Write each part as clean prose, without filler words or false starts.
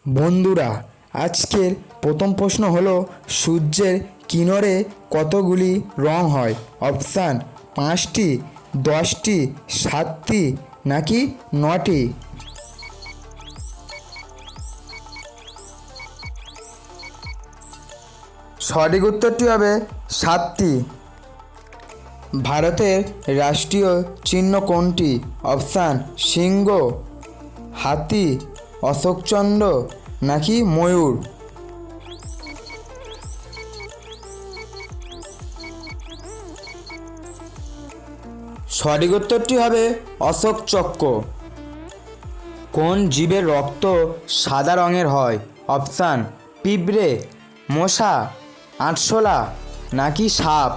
বন্ধুরা, আজকের প্রথম প্রশ্ন হলো সূর্যের কিনারে কতগুলি রং হয়? অপশান 5টি, 10টি, 7টি নাকি 9টি? সঠিক উত্তরটি হবে 7টি। ভারতের রাষ্ট্রীয় চিহ্ন কোনটি? অপশান সিংহ, হাতি, অশোকচন্দ্র নাকি ময়ূর? সঠিক উত্তরটি হবে অশোক চক্র। কোন জীবের রক্ত সাদা রঙের হয়? অপশান পিঁপড়ে, মশা, আরশোলা নাকি সাপ?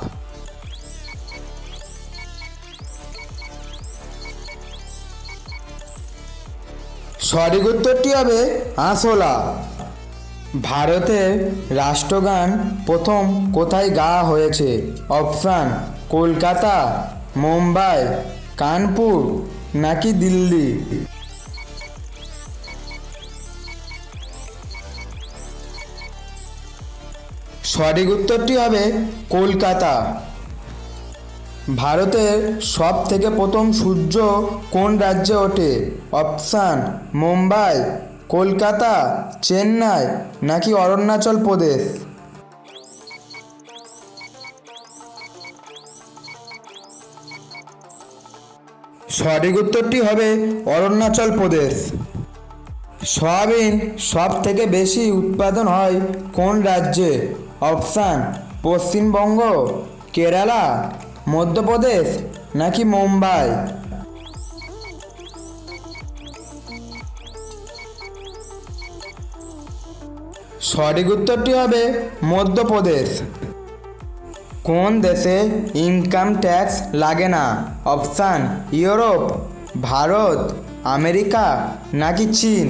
সঠিক উত্তরটি হবে আরশোলা। ভারতের রাষ্ট্রগান প্রথম কোথায় গাওয়া হয়েছে? অপশান কলকাতা, মুম্বাই, কানপুর নাকি দিল্লি? সঠিক উত্তরটি হবে কলকাতা। ভারতের সব থেকে প্রথম সূর্য কোন রাজ্যে ওঠে? অপশান মুম্বাই, কলকাতা, চেন্নাই নাকি অরুণাচল প্রদেশ? সঠিক উত্তরটি হবে অরুণাচল প্রদেশ। সয়াবিন সব থেকে বেশি উৎপাদন হয় কোন রাজ্যে? অপশান পশ্চিমবঙ্গ, কেরালা, মধ্যপ্রদেশ নাকি মুম্বাই? সঠিক উত্তরটি হবে মধ্যপ্রদেশ। কোন দেশে ইনকাম ট্যাক্স লাগে না? অপশান ইউরোপ, ভারত, আমেরিকা নাকি চীন?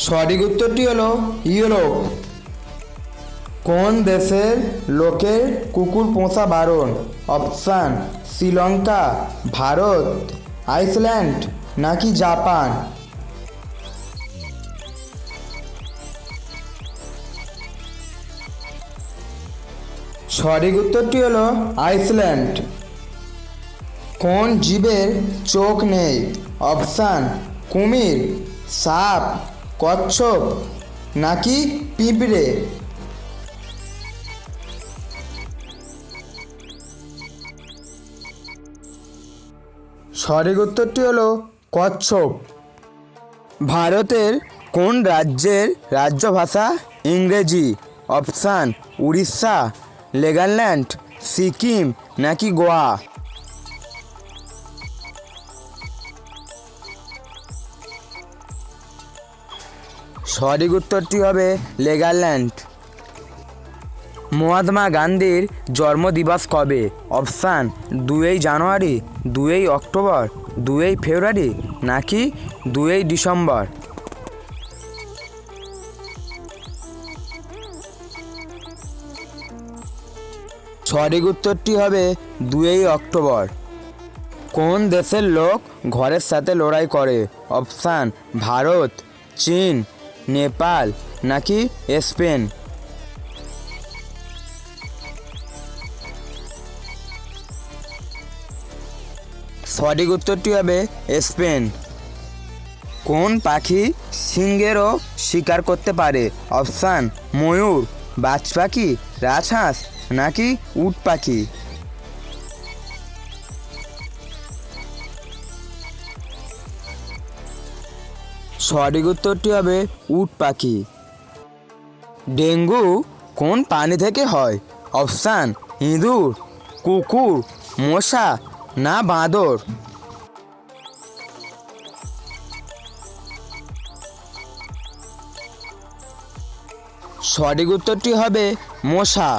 সঠিক উত্তরটি হলো ইউরোপ। কোন দেশের লোকের কুকুর পোষা বারণ? অপশান শ্রীলঙ্কা, ভারত, আইসল্যান্ড নাকি জাপান? সঠিক উত্তরটি হলো আইসল্যান্ড। কোন জীবের চোখ নেই? অপশান কুমির, সাপ, কচ্ছপ নাকি পিঁপড়ে? সঠিক উত্তরটি হলো কচ্ছপ। ভারতের কোন রাজ্যের রাজ্য ভাষা ইংরেজি? অপশান উড়িষ্যা, নাগাল্যান্ড, সিকিম নাকি গোয়া? সঠিক উত্তরটি হবে নাগাল্যান্ড। মহাত্মা গান্ধীর জন্মদিবস কবে? অপশান 2 জানুয়ারি, 2 অক্টোবর, 2 ফেব্রুয়ারি নাকি 2 ডিসেম্বর? সঠিক উত্তরটি হবে 2 অক্টোবর। কোন দেশের লোক ঘরের সাথে লড়াই করে? অপশান ভারত, চীন, নেপাল নাকি স্পেন? সঠিক উত্তরটি হবে স্পেন। কোন পাখি সিংহেরও শিকার করতে পারে? অপশান ময়ূর, বাজ পাখি, রাজহাঁস নাকি উট পাখি? সঠিক উত্তরটি হবে উট পাখি। ডেঙ্গু কোন প্রাণী থেকে হয়? অপশান ইঁদুর, কুকুর, মশা না বাঁদর? সঠিক উত্তরটি হবে মশা।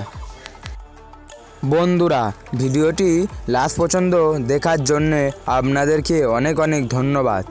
বন্ধুরা, ভিডিওটি লাস্ট পর্যন্ত দেখার জন্যে আপনাদেরকে অনেক অনেক ধন্যবাদ।